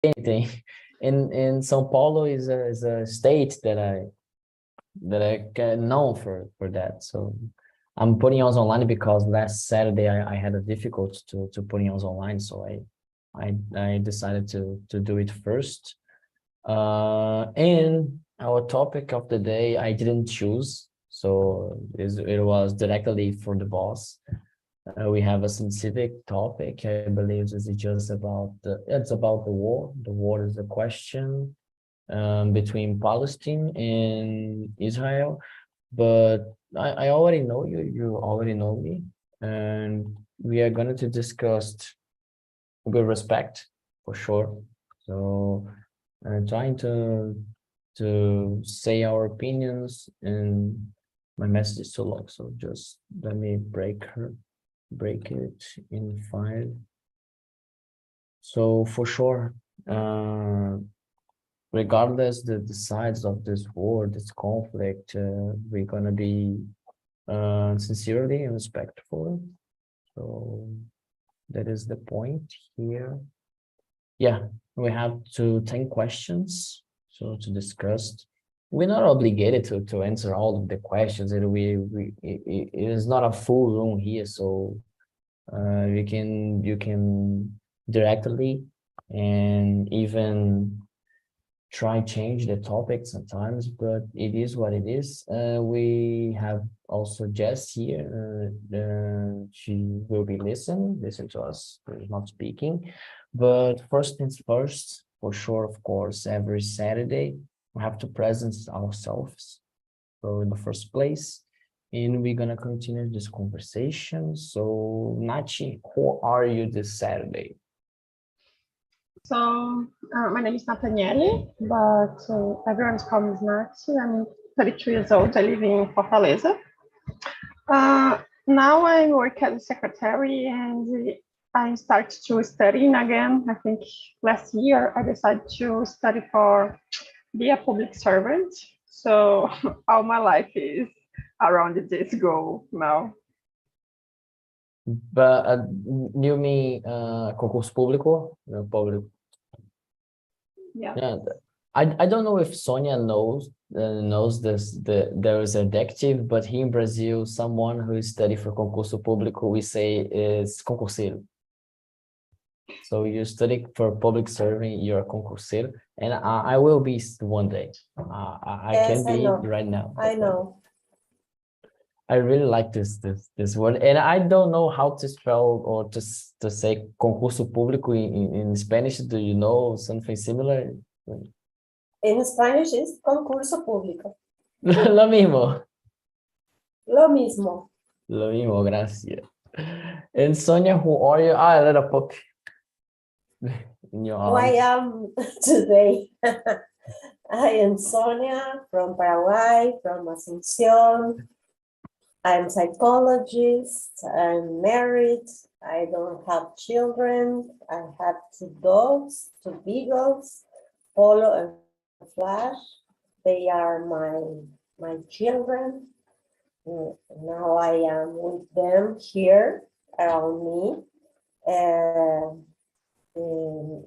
anything. In São Paulo is a state that I get known for that. So I'm putting us online because last Saturday I had a difficult to putting us online. So I decided to do it first. And our topic of the day I didn't choose. So it was directly for the boss. We have a specific topic. I believe this is just about it's about the war. The war is a question between Palestine and Israel. But I already know you. You already know me, and we are going to discuss with respect for sure. So trying to say our opinions, and my message is too long. So just let me break it in 5. So for sure, regardless the sides of this war, this conflict, we're gonna be sincerely and respectful. So that is the point here. Yeah, we have 10 questions so to discuss. We're not obligated to answer all of the questions. It is not a full room here, so you can directly and even try change the topic sometimes, but it is what it is. We have also Jess here. She will be listen to us. She's not speaking, but first things first, for sure, of course, every Saturday we have to present ourselves. So in the first place, and we're gonna continue this conversation. So Nachi, who are you this Saturday? So, my name is Nathaniele, but everyone calls me Nath. I'm 32 years old. I live in Fortaleza. Now I work as a secretary and I start to studying again. I think last year I decided to study for be a public servant. So all my life is around this goal now. But you mean concurso público? No, público. Yeah. Yeah, I don't know if Sonia knows this. There is an adjective, but here in Brazil, someone who study for concurso público, we say is concurseiro. So you study for public serving, you're a concurseiro, and I will be one day. I Yes, can I be know. right now. I know. I really like this word, and I don't know how to spell or to say concurso público in Spanish. Do you know something similar? In Spanish is concurso público. Lo mismo. Lo mismo. Lo mismo, gracias. And Sonia, who are you? Ah, a little puppy in your Who I arms. am today. I am Sonia from Paraguay, from Asunción. I'm psychologist. I'm married. I don't have children. I have 2 dogs, 2 beagles, Polo and Flash. They are my children. Now I am with them here around me.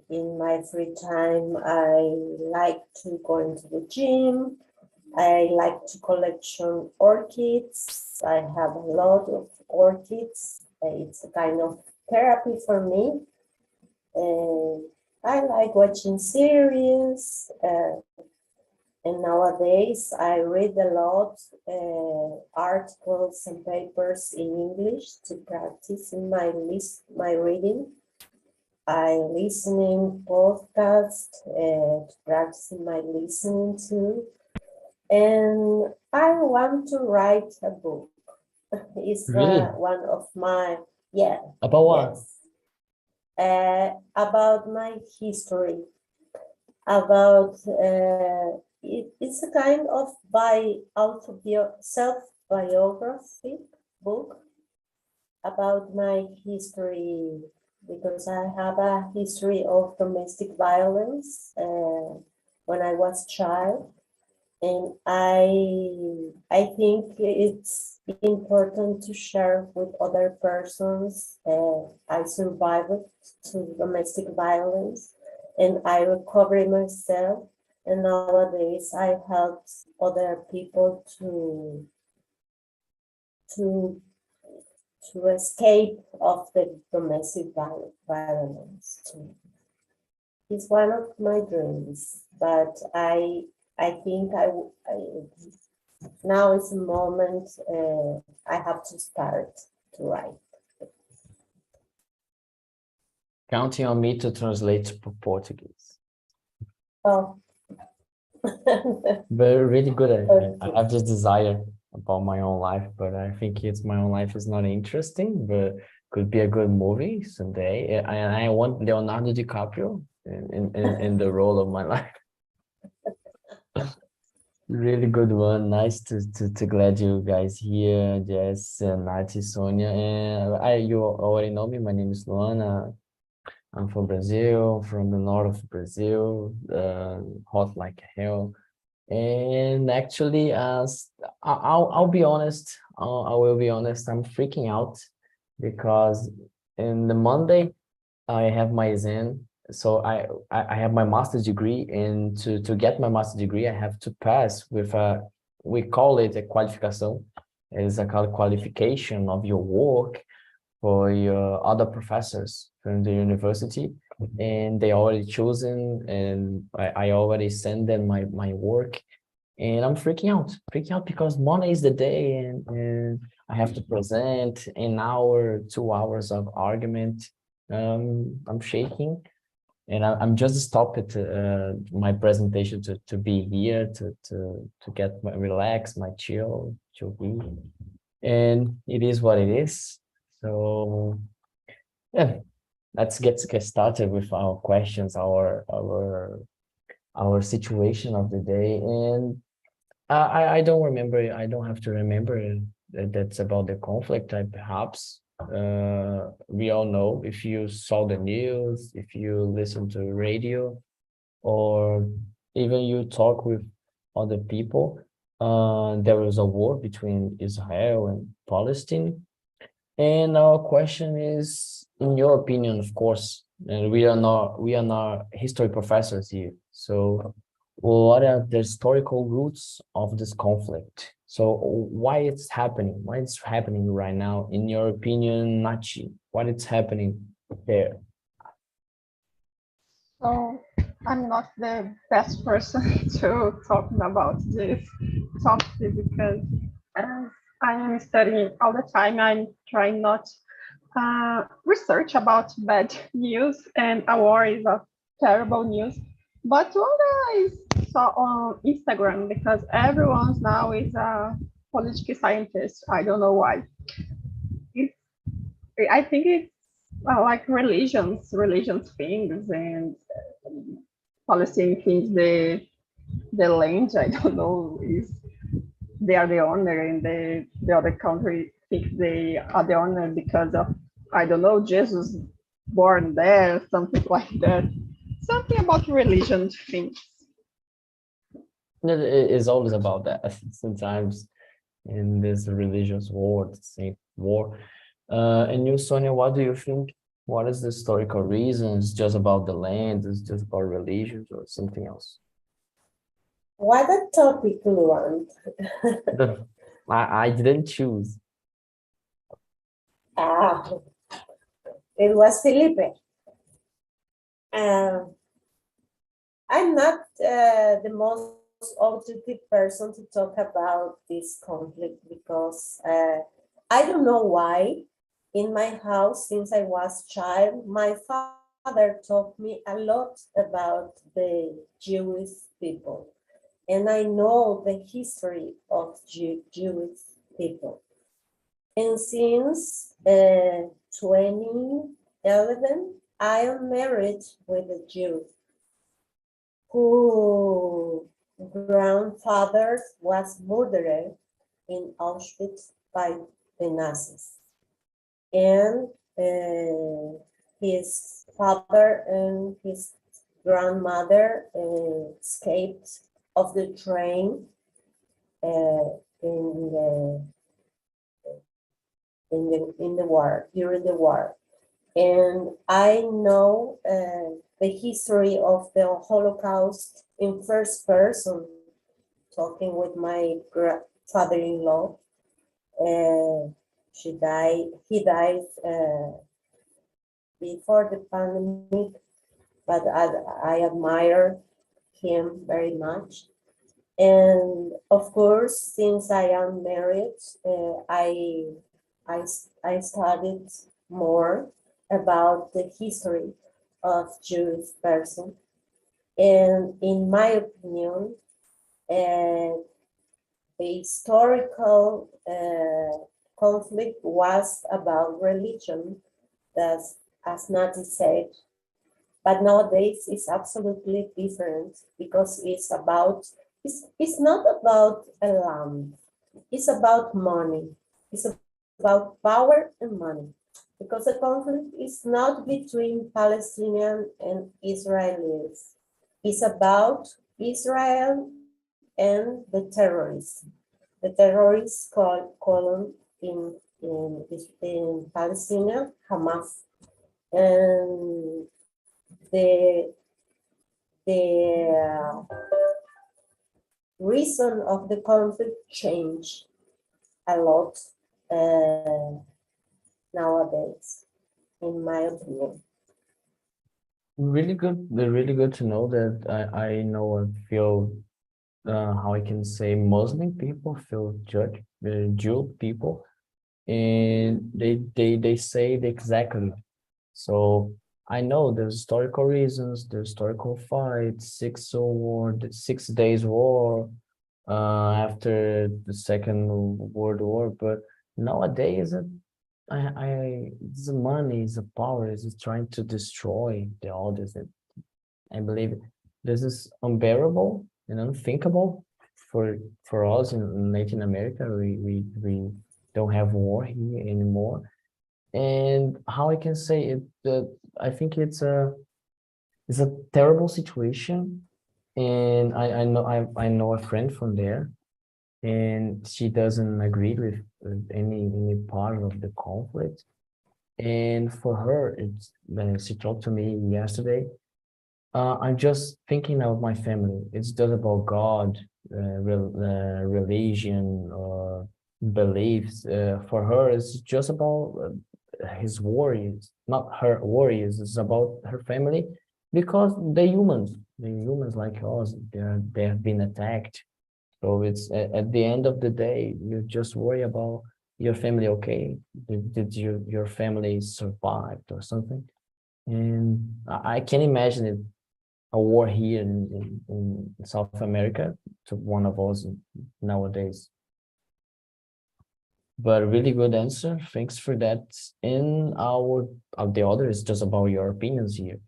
In my free time, I like to go into the gym. I like to collection orchids. I have a lot of orchids. It's a kind of therapy for me. I like watching series. And nowadays I read a lot articles and papers in English to practice in my reading. I listening podcast to practice in my listening too. And I want to write a book. It's Really? one of my, About what? yes, about my history, about it's a kind of self-biography book about my history, because I have a history of domestic violence when I was child, and I think it's important to share with other persons. I survived to domestic violence, and I recovered myself. And nowadays I help other people to escape of the domestic violence. It's one of my dreams, but I think now is the moment I have to start to write. Counting on me to translate to Portuguese. Oh. But really good at Okay. I have this desire about my own life, but I think my own life is not interesting, but could be a good movie someday. And I want Leonardo DiCaprio in the role of my life. Really good one. Nice to glad you guys here, Jess, Nati, Sonia, and you already know me. My name is Luana. I'm from Brazil, from the north of Brazil, hot like hell. And actually, I'll be honest. I will be honest. I'm freaking out because in the Monday I have my exam. So I have my master's degree, and to get my master's degree, I have to pass with we call it a qualificação. It's a qualification of your work for your other professors from the university, and they already chosen, and I already send them my work, and I'm freaking out because Monday is the day, and I have to present an hour, 2 hours of argument. I'm shaking, and I'm just stopped my presentation to be here to get relax, my chill be, and it is what it is. So yeah, let's get started with our questions, our situation of the day. And I don't remember. I don't have to remember that's about the conflict. Perhaps we all know, if you saw the news, if you listen to radio, or even you talk with other people. There was a war between Israel and Palestine. And our question is, in your opinion, of course, and we are not history professors here. So what are the historical roots of this conflict? So why it's happening? Why it's happening right now, in your opinion, Nachi? What it's happening there? So I'm not the best person to talk about this topic because I am studying all the time. I'm trying not research about bad news, and a war is a terrible news. But what I saw on Instagram, because everyone now is a political scientist, I don't know why. I think it's like religions things, and Palestinian things, the land, I don't know, is they are the owner, and the other country thinks they are the owner because of, I don't know, Jesus born there, something like that. Something about religion things. It is always about that. Sometimes in this religious war, the same war. And you, Sonia, what do you think? What is the historical reasons? Just about the land? Is just about religions or something else? What a topic, Luan. I didn't choose. It was Felipe. I'm not the most objective person to talk about this conflict because I don't know why. In my house, since I was child, my father taught me a lot about the Jewish people, and I know the history of Jewish people. And since 2011, I am married with a Jew whose grandfather was murdered in Auschwitz by the Nazis. And his father and his grandmother escaped of the train in the war, during the war. And I know the history of the Holocaust in first person, talking with my father-in-law. He died before the pandemic, but I admire him very much. And of course, since I am married, I studied more about the history of Jewish person. And in my opinion, the historical conflict was about religion, as Nati said, but nowadays it's absolutely different because it's not about a land, it's about money, it's about power and money, because the conflict is not between Palestinians and Israelis, it's about Israel and the terrorists. The terrorists call in Palestine Hamas, and the reason of the conflict changed a lot nowadays, in my opinion. Really good. Really good to know that I know and feel how I can say Muslim people feel judged, Jew people, and they say it exactly. So I know there's historical reasons, there's historical fights, the 6 Days War, after the Second World War, but nowadays it's the money, it's the power, is trying to destroy the others. I believe this is unbearable and unthinkable for us in Latin America. We don't have war here anymore. And how I can say it, I think it's a terrible situation. And I know a friend from there, and she doesn't agree with any part of the conflict. And for her, it's when she talked to me yesterday, I'm just thinking of my family. It's just about God, religion, or beliefs. For her, it's just about his worries, not her worries. It's about her family because they're humans like us. They have been attacked. So it's at the end of the day, you just worry about your family. Okay, did your family survived or something? And I can imagine it, a war here in South America to one of us nowadays. But really good answer. Thanks for that. In our the other is just about your opinions here.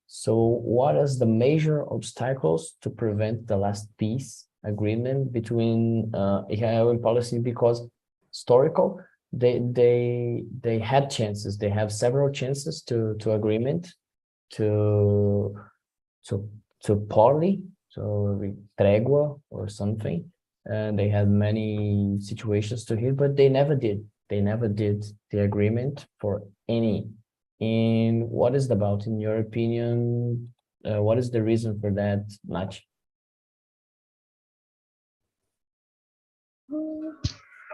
So what is the major obstacles to prevent the last peace agreement between Israel and Palestine? Because historical, they had chances. They have several chances to agreement, to to to parley, so tregua or something. And they had many situations to hear, but they never did. They never did the agreement for any. And what is it about, in your opinion? What is the reason for that, Nach?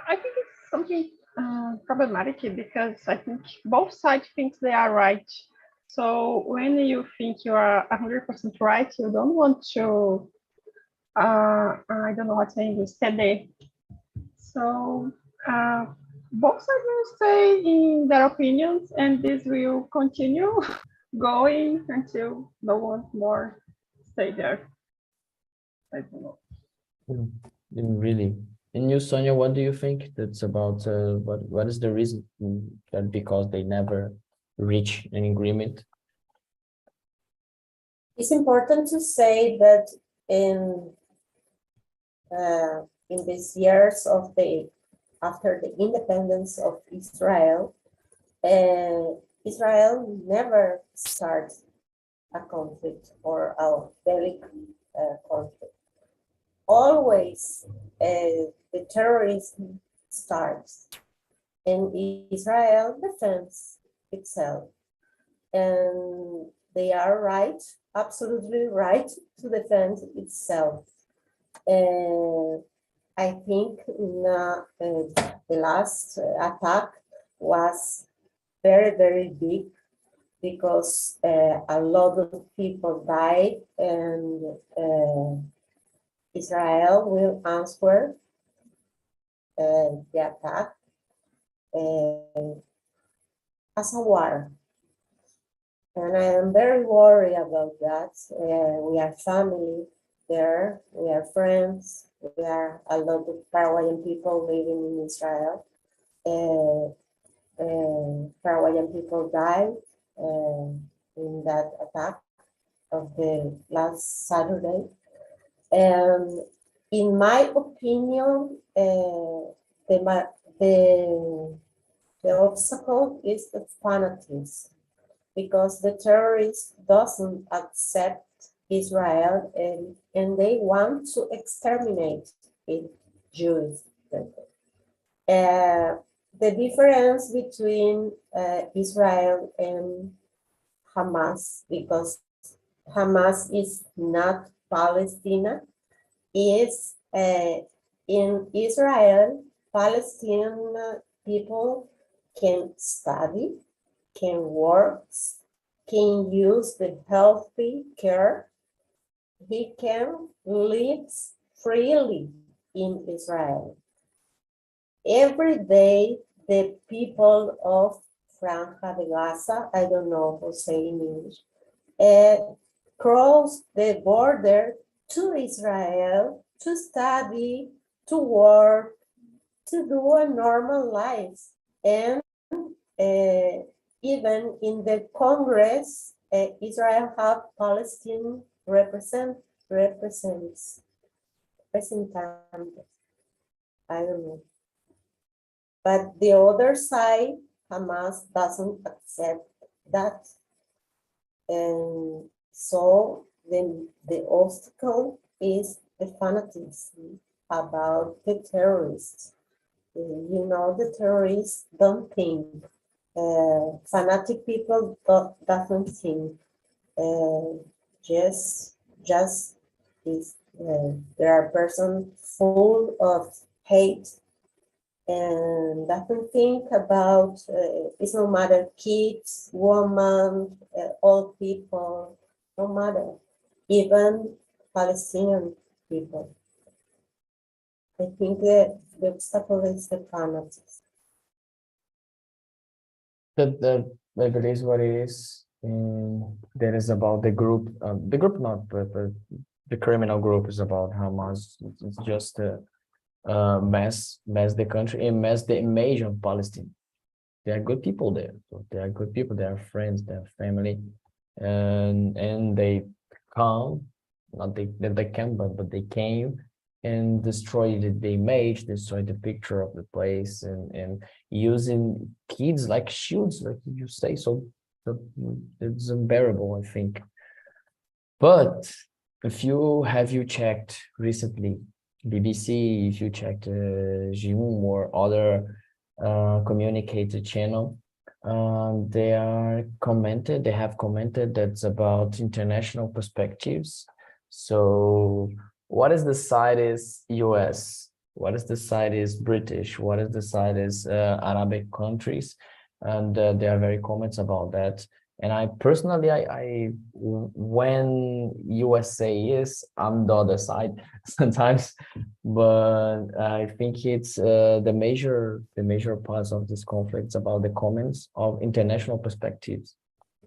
I think it's something problematic because I think both sides think they are right. So when you think you are 100% right, you don't want to, I don't know what to say in English, ceder. So both sides will stay in their opinions, and this will continue going until no one more stay there. I don't know. Really. And you, Sonia, what do you think that's about? What is the reason that because they never reach an agreement? It's important to say that in these years of after the independence of Israel, Israel never starts a conflict or a very conflict. Always the terrorism starts, and Israel defends itself. And they are right, absolutely right to defend itself. I think the last attack was very, very big because a lot of people died, and Israel will answer the attack as a war. And I am very worried about that. We are family there, we are friends, we are a lot of Paraguayan people living in Israel. Paraguayan people died in that attack of the last Saturday. And in my opinion, the obstacle is the fanatism, because the terrorists doesn't accept Israel, and they want to exterminate Jews. The difference between Israel and Hamas, because Hamas is not Palestine, is in Israel, Palestinian people can study, can work, can use the healthy care. He can live freely in Israel. Every day, the people of Franja de Gaza, I don't know how to say in English, cross the border to Israel to study, to work, to do a normal life. And even in the Congress, Israel have Palestine representatives. I don't know. But the other side, Hamas doesn't accept that. And so the obstacle is the fanatism about the terrorists. You know, the terrorists don't think. Fanatic people doesn't think. Just is, there are persons full of hate and doesn't think about, it's no matter kids, women, old people, no matter, even Palestinian people. I think the obstacle is the fanatism. That it is what it is. That is about the group not, but the criminal group is about Hamas. It's just mess the country and mess the image of Palestine. There are good people there. So there are good people. They are friends. They are family, and they come. Not they came, but they came and destroyed the image, destroyed the picture of the place, and using kids like shields, like you say. So it's unbearable, I think. But if you checked recently BBC, if you checked G1 or other communicated channel, they have commented that's about international perspectives. So what is the side is US? What is the side is British? What is the side is Arabic countries? And there are very comments about that. And I personally, I when USA is, I'm the other side sometimes, but I think it's the major parts of this conflict is about the comments of international perspectives.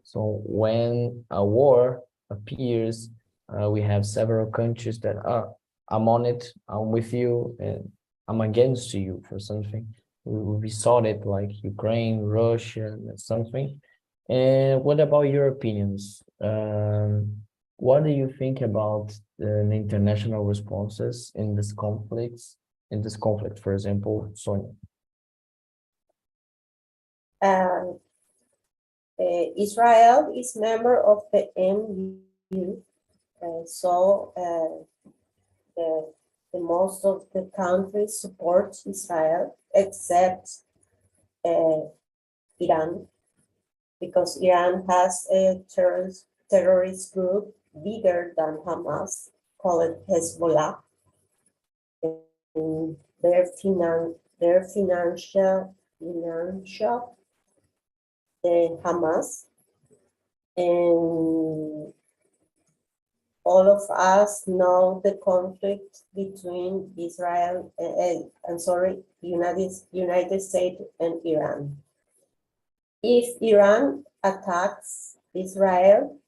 So when a war appears, we have several countries that are, I'm on it, I'm with you, and I'm against you for something. We saw it like Ukraine, Russia, and something. And what about your opinions? What do you think about the international responses in this conflicts? In this conflict, for example, Sonia. Israel is member of the MU, so the most of the countries support Israel except Iran, because Iran has a terrorist terrorist group bigger than Hamas called Hezbollah. And their financial, the Hamas, and all of us know the conflict between Israel United States and Iran. If Iran attacks Israel,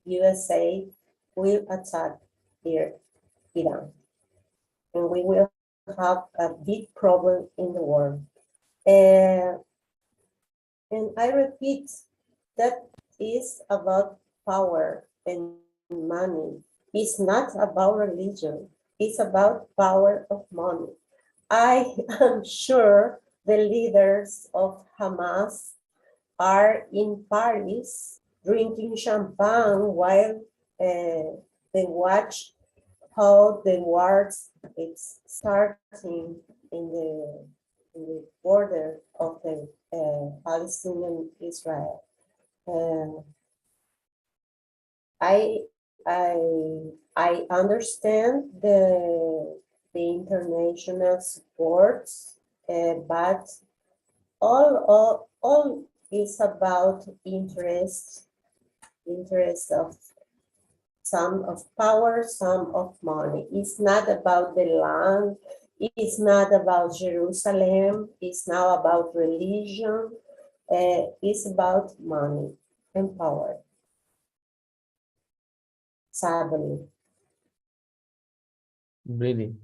USA will attack Iran, and we will have a big problem in the world. And I repeat, that is about power and money. It's not about religion. It's about power of money. I am sure the leaders of Hamas are in Paris drinking champagne while they watch how the war is starting in the border of the Palestinian Israel. I understand the international support, but all is about interest of some of power, some of money. It's not about the land. It's not about Jerusalem. It's not about religion. It's about money and power. Sadly. Really.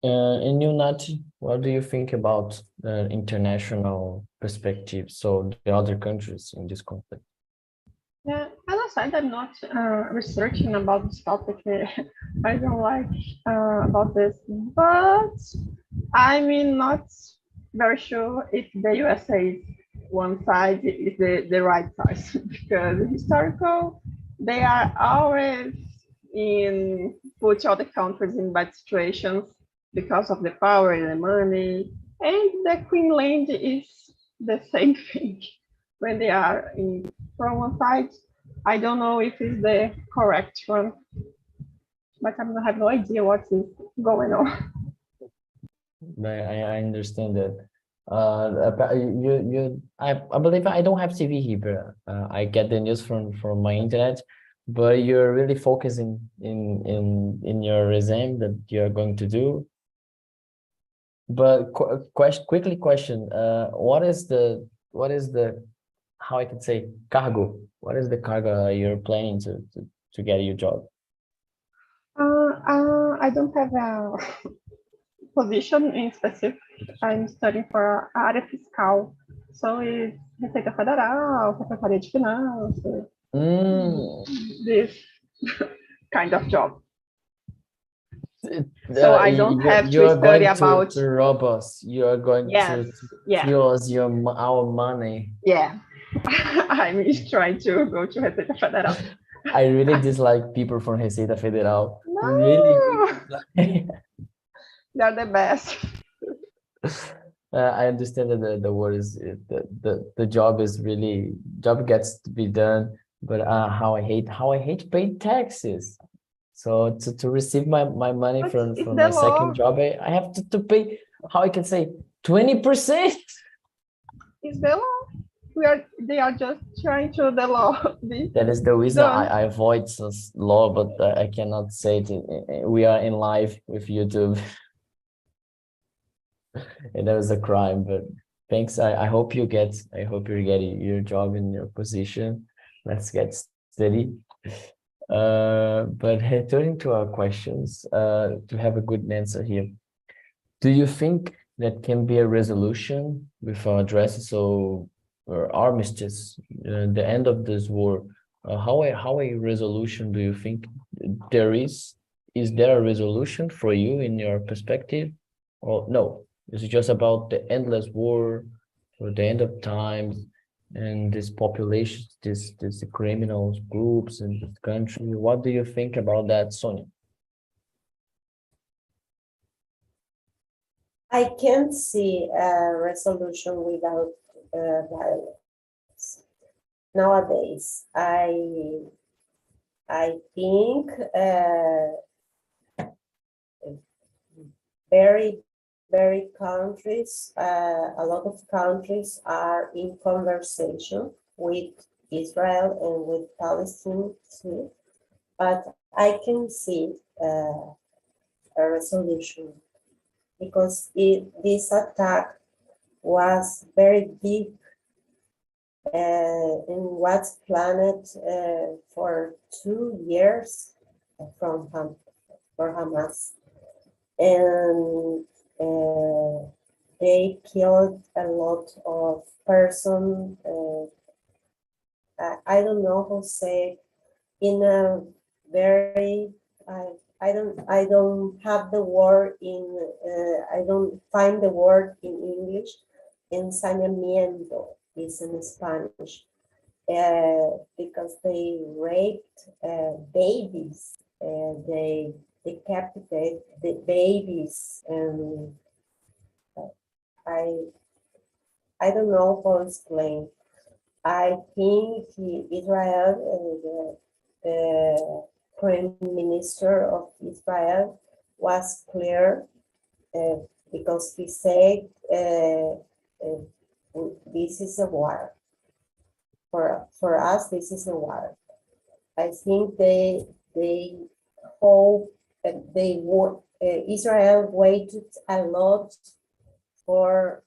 And you, Nati, what do you think about the international perspective? So the other countries in this conflict? Yeah, as I said, I'm not researching about this topic. I don't like about this, but I mean, not very sure if the USA one side is the right side because historical, they are always in put all the countries in bad situations because of the power and the money, and the Queenland is the same thing when they are in from one side. I don't know if it's the correct one, but I have no idea what is going on. I understand that. I believe I don't have TV here, but I get the news from my internet. But you're really focusing in your exam that you're going to do. But quickly question, what is the how I can say cargo? What is the cargo you're planning to get your job? I don't have a position in specific. I'm studying for área fiscal, so it's Receita Federal, Secretaria de Finanças, this kind of job. So I don't have to study about to rob us. You are going to steal us our money. Yeah, I'm trying to go to Receita Federal. I really dislike people from Receita Federal. No. Really. They're the best. I understand that the word is the job is really gets to be done, but how I hate paying taxes. So to receive my money from my second job, I have to pay, how I can say, 20%. It's the law. They are just trying to the law. That is the reason I avoid this law, but I cannot say it. We are in live with YouTube. And that was a crime, but thanks. I hope you're getting your job in your position. Let's get steady. But returning to our questions, to have a good answer here. Do you think that can be a resolution with our address, or armistice, the end of this war? How a resolution do you think there is? Is there a resolution for you in your perspective, or no? Is it just about the endless war, or the end of time, and this population, this criminals groups in this country? What do you think about that, Sonia? I can't see a resolution without violence. Nowadays, I I think very, very countries, a lot of countries are in conversation with Israel and with Palestine too, but I can see a resolution because this attack was very big and was planned for 2 years from for Hamas, and they killed a lot of persons. I don't know how to say, in a very I don't have the word in I don't find the word in English. Ensañamiento is in Spanish, because they raped babies, they decapitate the babies, and I I don't know how to explain. I think Israel, the Prime Minister of Israel, was clear because he said this is a war. For us, this is a war. I think they hope they would. Israel waited a lot for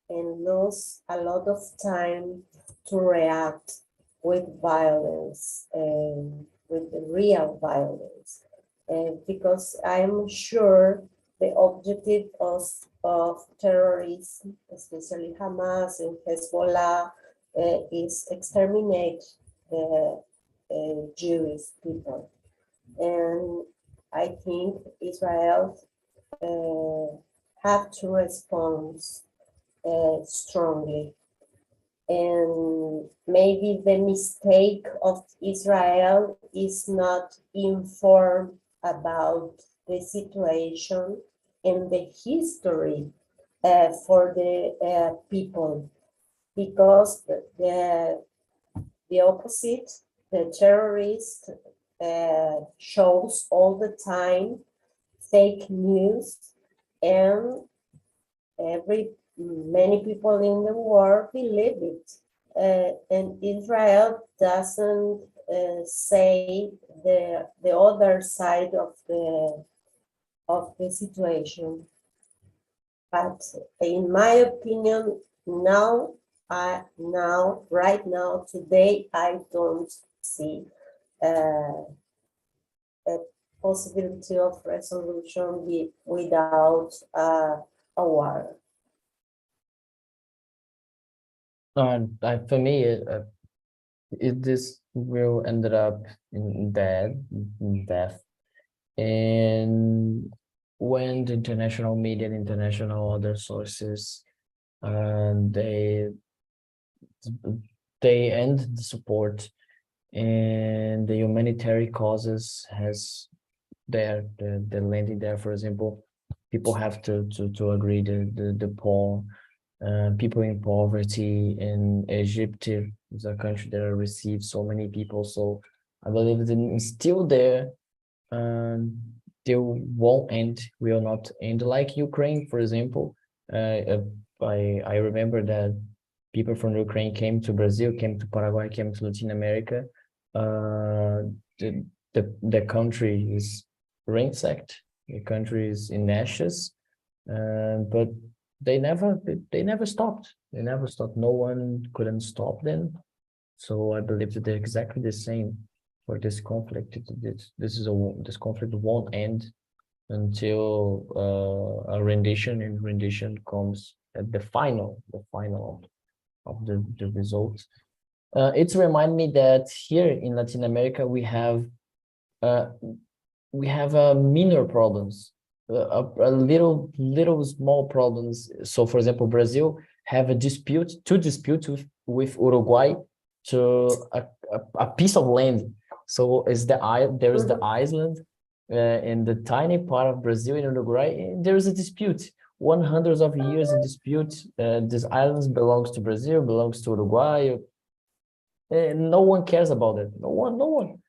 and lose a lot of time to react with violence, with the real violence, because I'm sure the objective of terrorism, especially Hamas and Hezbollah, is exterminate the Jewish people. And I think Israel have to respond strongly. And maybe the mistake of Israel is not informed about the situation and the history for the people, because the opposite, the terrorist shows all the time fake news, and many people in the world believe it, and Israel doesn't say the other side of the situation. But in my opinion, right now, today, I don't see a possibility of resolution without a war. For me, this will end up in death. And when the international media, international other sources, they end the support, and the humanitarian causes has the landing there. For example, people have to agree, the poor, people in poverty in Egypt is a country that receives so many people. So I believe that it's still there. They will not end like Ukraine, for example. I remember that people from Ukraine came to Brazil, came to Paraguay, came to Latin America. The country is ransacked. The country is in ashes, but they never stopped. They never stopped. No one couldn't stop them. So I believe that they're exactly the same for this conflict. This conflict won't end until a rendition, and rendition comes at the final of the results. It's remind me that here in Latin America we have minor problems, a little small problems. So, for example, Brazil have two disputes with Uruguay to a piece of land. So there is the island in the tiny part of Brazil in Uruguay. There is a dispute. 100 of years in dispute. This island belongs to Brazil, belongs to Uruguay. No one cares about it. No one.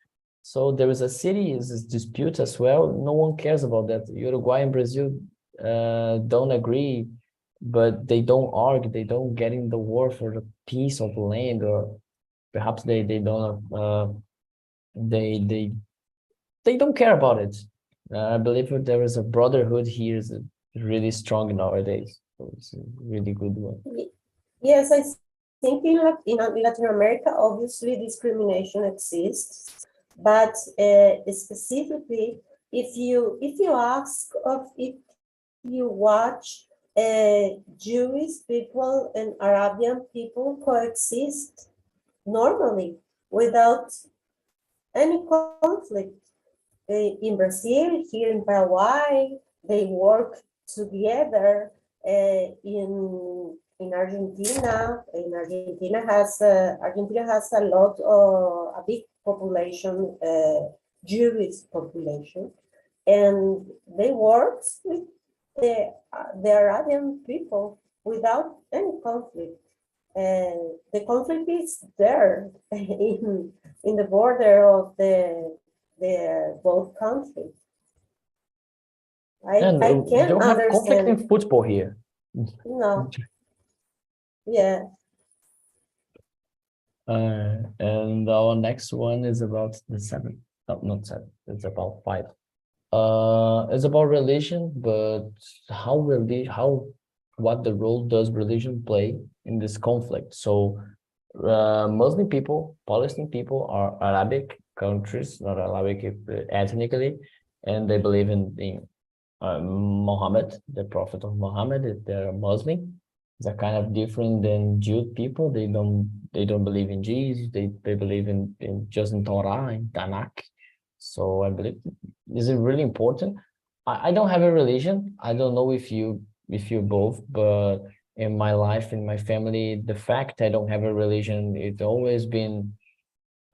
So there is a city is this dispute as well. No one cares about that. Uruguay and Brazil don't agree, but they don't argue. They don't get in the war for the piece of land, or perhaps they don't they don't care about it. I believe that there is a brotherhood here is really strong nowadays. So it's a really good one. Yes, I think in Latin America, obviously discrimination exists, but specifically, if you ask of if you watch Jewish people and Arabian people coexist normally without any conflict. In Brazil, here in Paraguay, they work together. In Argentina, Argentina has a lot of a big population, Jewish population, and they work with the Arabian people without any conflict. The conflict is there in the border of the both countries. I And we can don't have conflict understand. in football here. No, yeah. And our next one is about the seven. No, not seven. It's about five. It's about religion, but what the role does religion play in this conflict? So, Muslim people, Palestinian people are Arabic countries, not Arabic ethnically, and they believe in Muhammad, the prophet of Muhammad. They're Muslim. It's a kind of different than Jewish people. They don't believe in Jesus. They believe in just in Torah, in Tanakh. So I believe this is really important. I don't have a religion. I don't know if you both, but in my life, in my family, the fact I don't have a religion, it's always been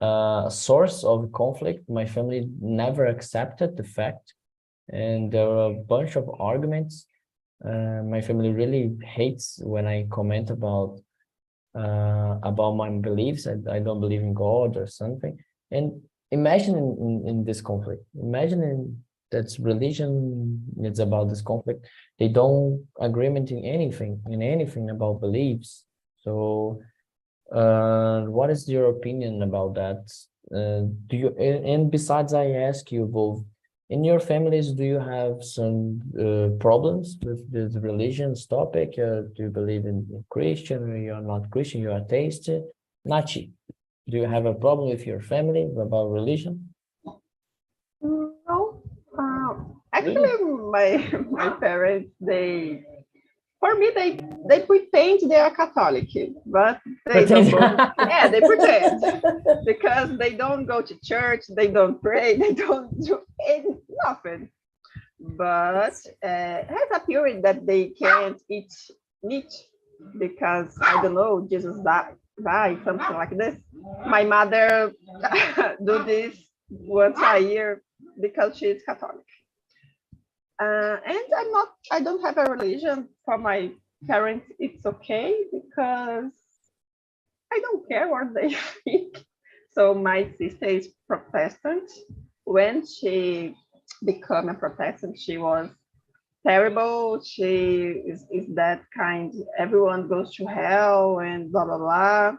a source of conflict. My family never accepted the fact, and there are a bunch of arguments. My family really hates when I comment about my beliefs. I don't believe in God or something. And imagine in this conflict, imagine that's religion, it's about this conflict. They don't agreement in anything about beliefs. So what is your opinion about that? Do you and besides, I ask you both, in your families, do you have some problems with this religions topic? Do you believe in Christian, or you're not Christian, you're atheist? Nachi, do you have a problem with your family about religion? No, actually, my parents, for me, they pretend they are Catholic, but they don't go. Yeah, they pretend because they don't go to church, they don't pray, they don't do nothing. But has a period that they can't eat meat because I don't know, Jesus died, something like this. My mother do this once a year because she is Catholic. And I don't have a religion. For my parents, it's okay because I don't care what they think. So my sister is Protestant. When she became a Protestant, she was terrible. She is that kind, everyone goes to hell and blah, blah, blah.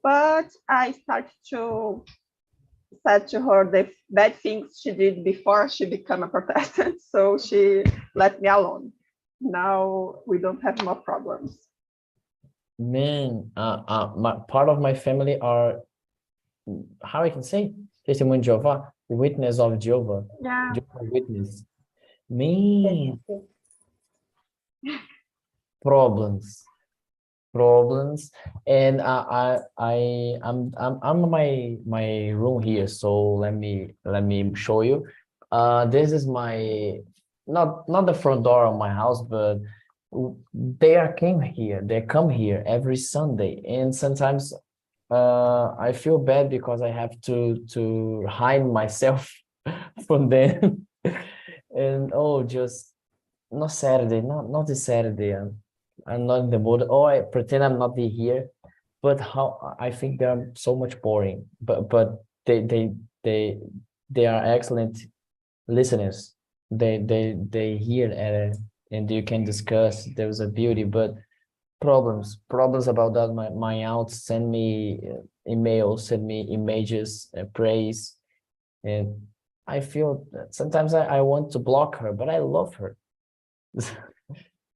But I started to said to her the bad things she did before she became a Protestant, so she let me alone. Now we don't have more problems. Man, part of my family are, how I can say, Testimony of Jehovah, Witness of Jehovah. Yeah. Jehovah Witness. Me, problems, and I'm in my room here, so let me show you. This is my not the front door of my house, but they come here every Sunday, and sometimes I feel bad because I have to hide myself from them. And just not Saturday, not this Saturday. I'm not in the mood. Oh, I pretend I'm not here but how I think they're so much boring, but they they are excellent listeners. They hear and you can discuss. There's a beauty, but problems about that. My aunt send me emails, send me images, praise, and I feel that sometimes I want to block her, but I love her.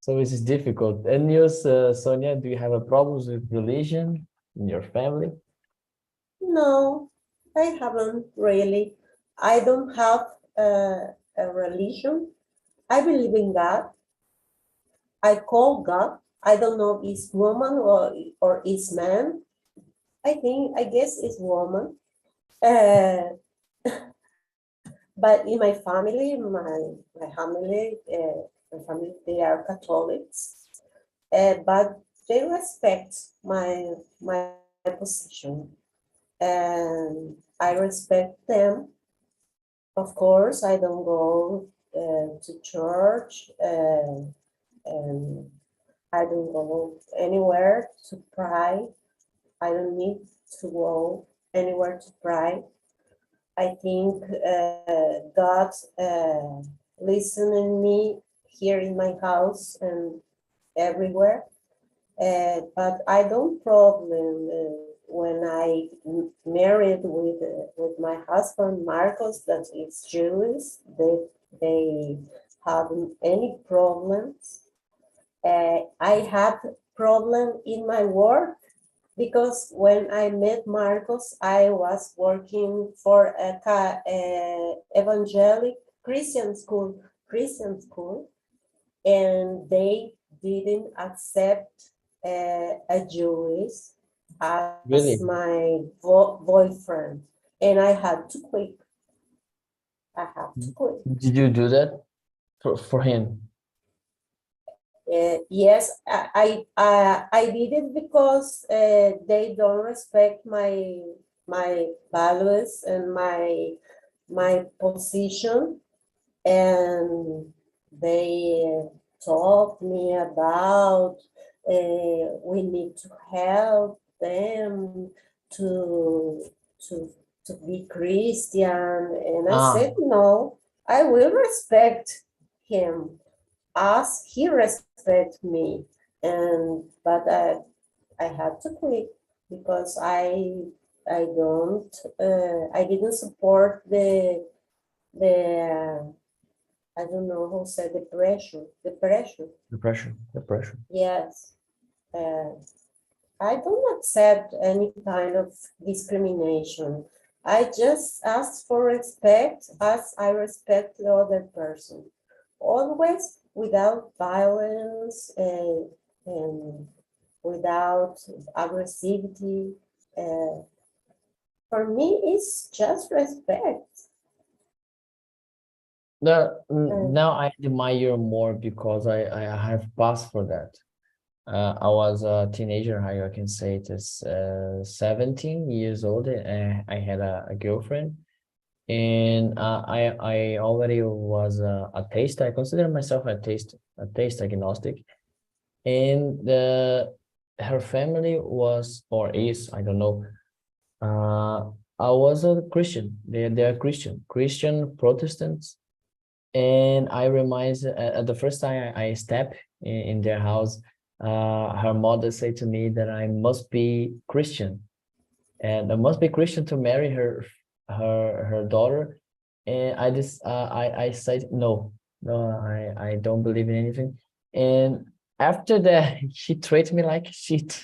So it's difficult. And you, Sonia, do you have a problems with religion in your family? No, I haven't really. I don't have a religion. I believe in God. I call God. I don't know if it's woman or it's man. I guess it's woman. Uh, but in my family, they are Catholics. But they respect my position, and I respect them. Of course, I don't go to church, and I don't go anywhere to pray. I don't need to go anywhere to pray. I think God listening me here in my house and everywhere. But I don't problem when I married with my husband Marcos, that is Jewish. They haven't any problems. I had problem in my work because when I met Marcos, I was working for a evangelic Christian school, and they didn't accept a Jewish as Really? my boyfriend, and I had to quit. I had to quit. Did you do that for him? Yes, I did it because they don't respect my values and my position, and they taught me about we need to help them to to to be Christian, and I Ah, said no, I will respect him as he respect me, and but I had to quit because I didn't support the I don't know how to say the pressure. the pressure. Yes, uh, I don't accept any kind of discrimination. I just ask for respect as I respect the other person, always without violence and without aggressivity. Uh, for me, it's just respect. Now I admire more because I have passed for that. I was a teenager, how I can say it is 17 years old. I had a girlfriend, and I already was a taste. I consider myself a taste agnostic, and her family was or is, I don't know. Uh, I was a Christian. They are Christian Protestants, and I reminds at the first time I step in their house, her mother said to me that I must be Christian, and I must be Christian to marry her daughter. And I said no, no, I don't believe in anything. And after that, she treated me like shit.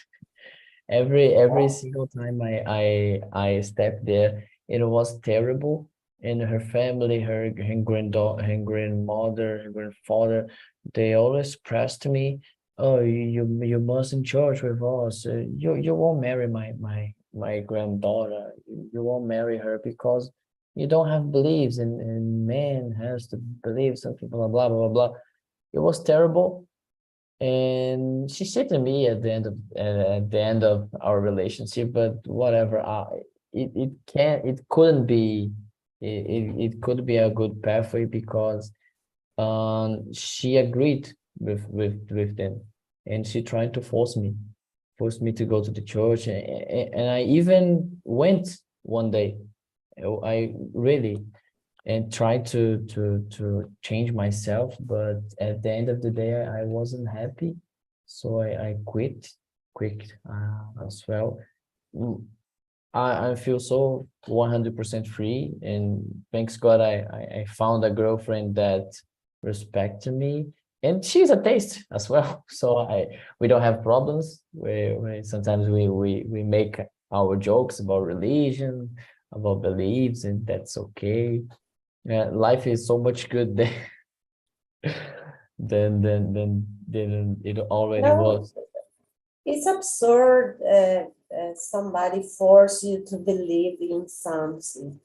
Every single time I stepped there, it was terrible. And her family, her granddaughter, her grandmother, her grandfather, they always pressed me, oh, you mustn't church with us. You won't marry my granddaughter. You won't marry her because you don't have beliefs, and man has to believe something, blah blah blah blah blah. It was terrible, and she said to me at the end of our relationship, but whatever. It couldn't be, it could be a good pathway because she agreed with them, and she tried to force me. forced me to go to the church, and I even went one day. I really and tried to change myself, but at the end of the day, I wasn't happy, so I quit as well. Mm, I feel so 100% free, and thanks God I found a girlfriend that respects me, and she's a taste as well. So we don't have problems. We sometimes we make our jokes about religion, about beliefs, and that's okay. Yeah, life is so much good there than it already No, was. it's absurd. Somebody force you to believe in something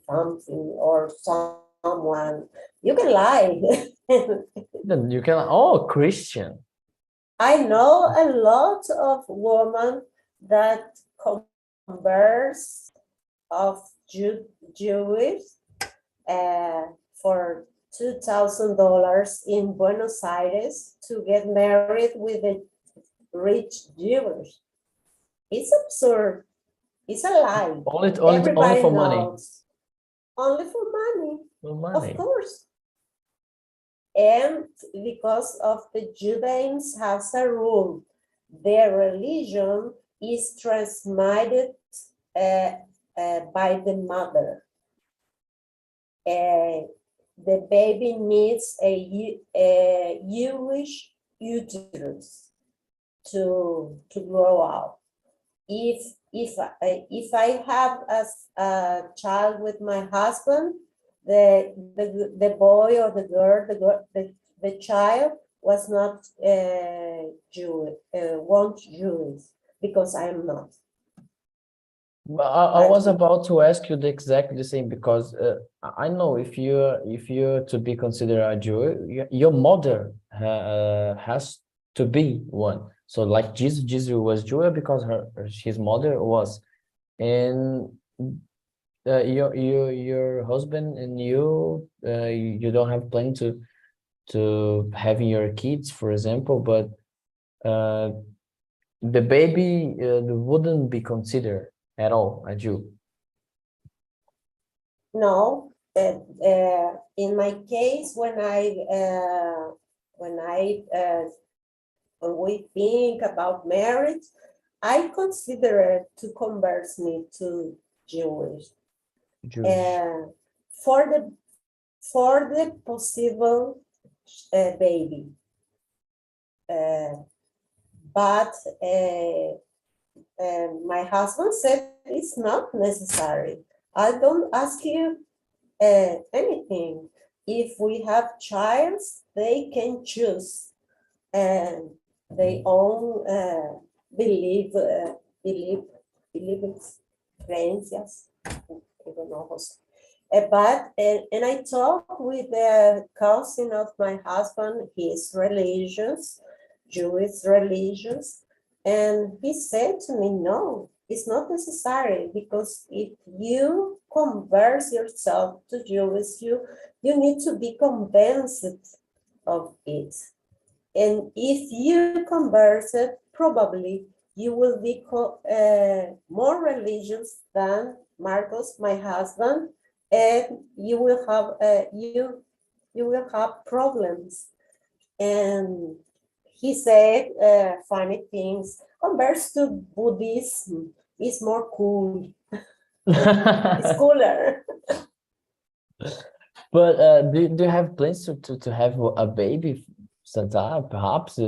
or someone. You can lie. Then you can, oh, Christian. I know a lot of women that converse of Jewish for $2,000 in Buenos Aires to get married with a rich Jewish. It's absurd. It's a lie. Only Everybody for money. knows. Only for money, For of money. course. And because of the Judaism has a rule, their religion is transmitted by the mother. The baby needs a Jewish uterus to grow up. If I have a child with my husband, the boy or the girl, the child was not Jewish, won't Jewish, because I am not. I was about to ask you exactly the same, because I know if you're to be considered a Jew, your mother has to be one. So like Jesus was Jewish because his mother was, and your husband and you don't have plan to having your kids, for example, but the baby wouldn't be considered at all a Jew. No, in my case, when we think about marriage, I consider it to convert me to Jewish. For the possible baby, but my husband said it's not necessary. I don't ask you anything. If we have child, they can choose and they own believe creencias. I don't know. But and I talked with the cousin of my husband. He is religious, Jewish religious, and he said to me, "No, it's not necessary, because if you convert yourself to Jewish, you need to be convinced of it. And if you convert it, probably you will be more religious than Marcos, my husband, and you will have problems." And he said funny things. Convert to Buddhism is more cool. It's cooler. But do you have plans to have a baby sometime, perhaps?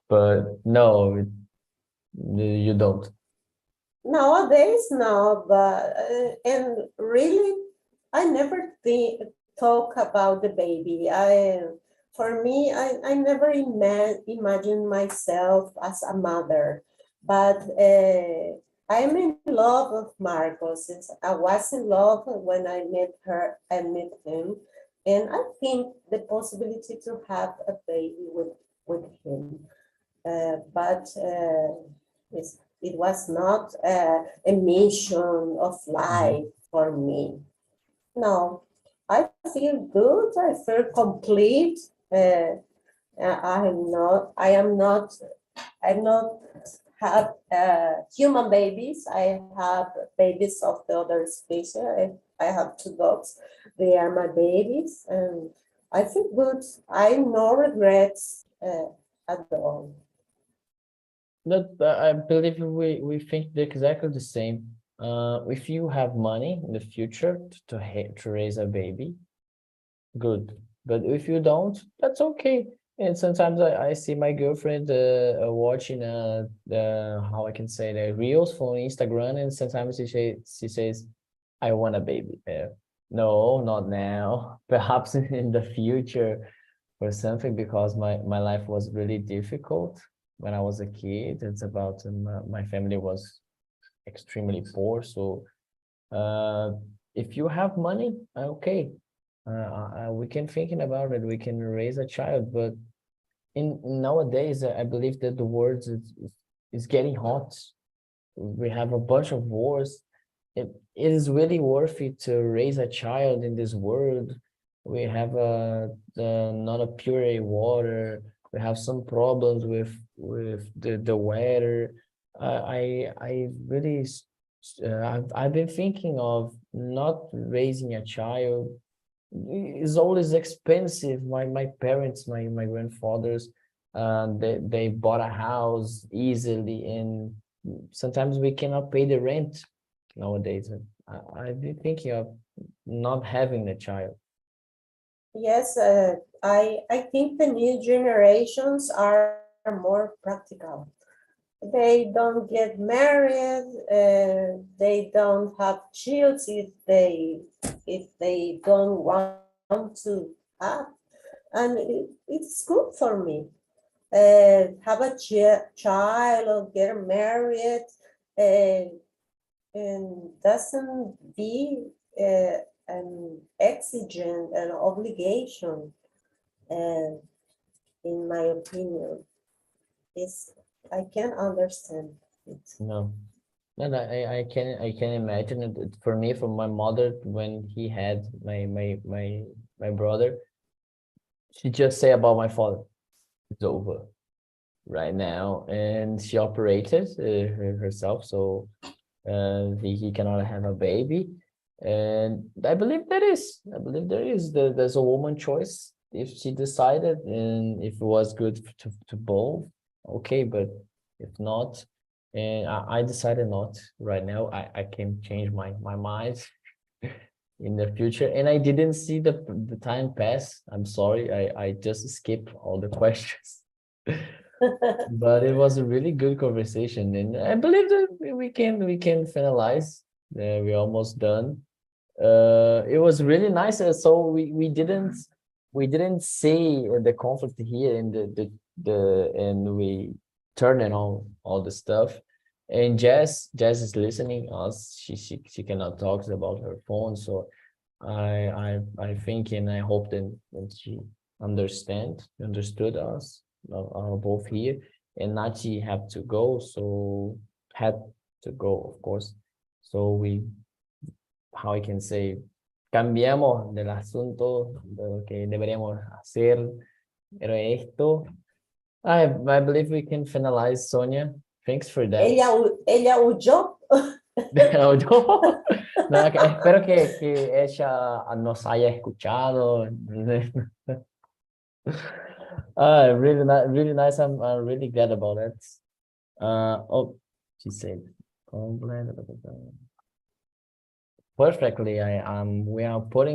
But no, you don't. Nowadays, no, but and really, I never talk about the baby. For me, I never imagine myself as a mother, but I'm in love with Marcos. I was in love when I met him, and I think the possibility to have a baby with him, but it was not a mission of life for me. No, I feel good. I feel complete. I am not I'm not have human babies. I have babies of the other species. I have 2 dogs. They are my babies, and I feel good. I no regrets at all. That I believe we think exactly the same. If you have money in the future to raise a baby, good. But if you don't, that's okay. And sometimes I see my girlfriend watching the how I can say the reels from Instagram, and sometimes she says, "I want a baby." No, not now. Perhaps in the future or something, because my life was really difficult when I was a kid. It's about my family was extremely poor, so if you have money, okay, we can thinking about it. We can raise a child, but in nowadays, I believe that the world is getting hot. We have a bunch of wars. It is really worth it to raise a child in this world. We have not a pure water. We have some problems with the weather. I really I've been thinking of not raising a child. It's always expensive. My parents, my grandfathers, they bought a house easily, and sometimes we cannot pay the rent nowadays. I've been thinking of not having a child. Yes, I think the new generations are more practical. They don't get married, they don't have children if they don't want to have, and it's good for me. Have a child or get married, and doesn't be an exigent, an obligation, in my opinion. It's, I can understand it. No. And I can imagine it for me, from my mother, when he had my brother, she just say about my father, it's over right now, and she operated herself, so he cannot have a baby, and I believe there's a woman choice if she decided, and if it was good to both, okay, but if not, and I decided not right now. I can change my mind in the future, and I didn't see the time pass. I'm sorry, I just skipped all the questions. But it was a really good conversation, and I believe that we can finalize. We're almost done. It was really nice. So we didn't see the conflict here, and and we turn it on all the stuff. And Jazz is listening us. She cannot talk about her phone, so I think, and I hope that she understood us both here. And Nachi had to go, of course. So how I can say, cambiamos del asunto de lo que deberíamos hacer, pero esto, I believe we can finalize, Sonia. Thanks for that. Ella huyó. No, espero que ella nos haya escuchado. Really nice. I'm really glad about it. Oh, she said, perfectly. We are putting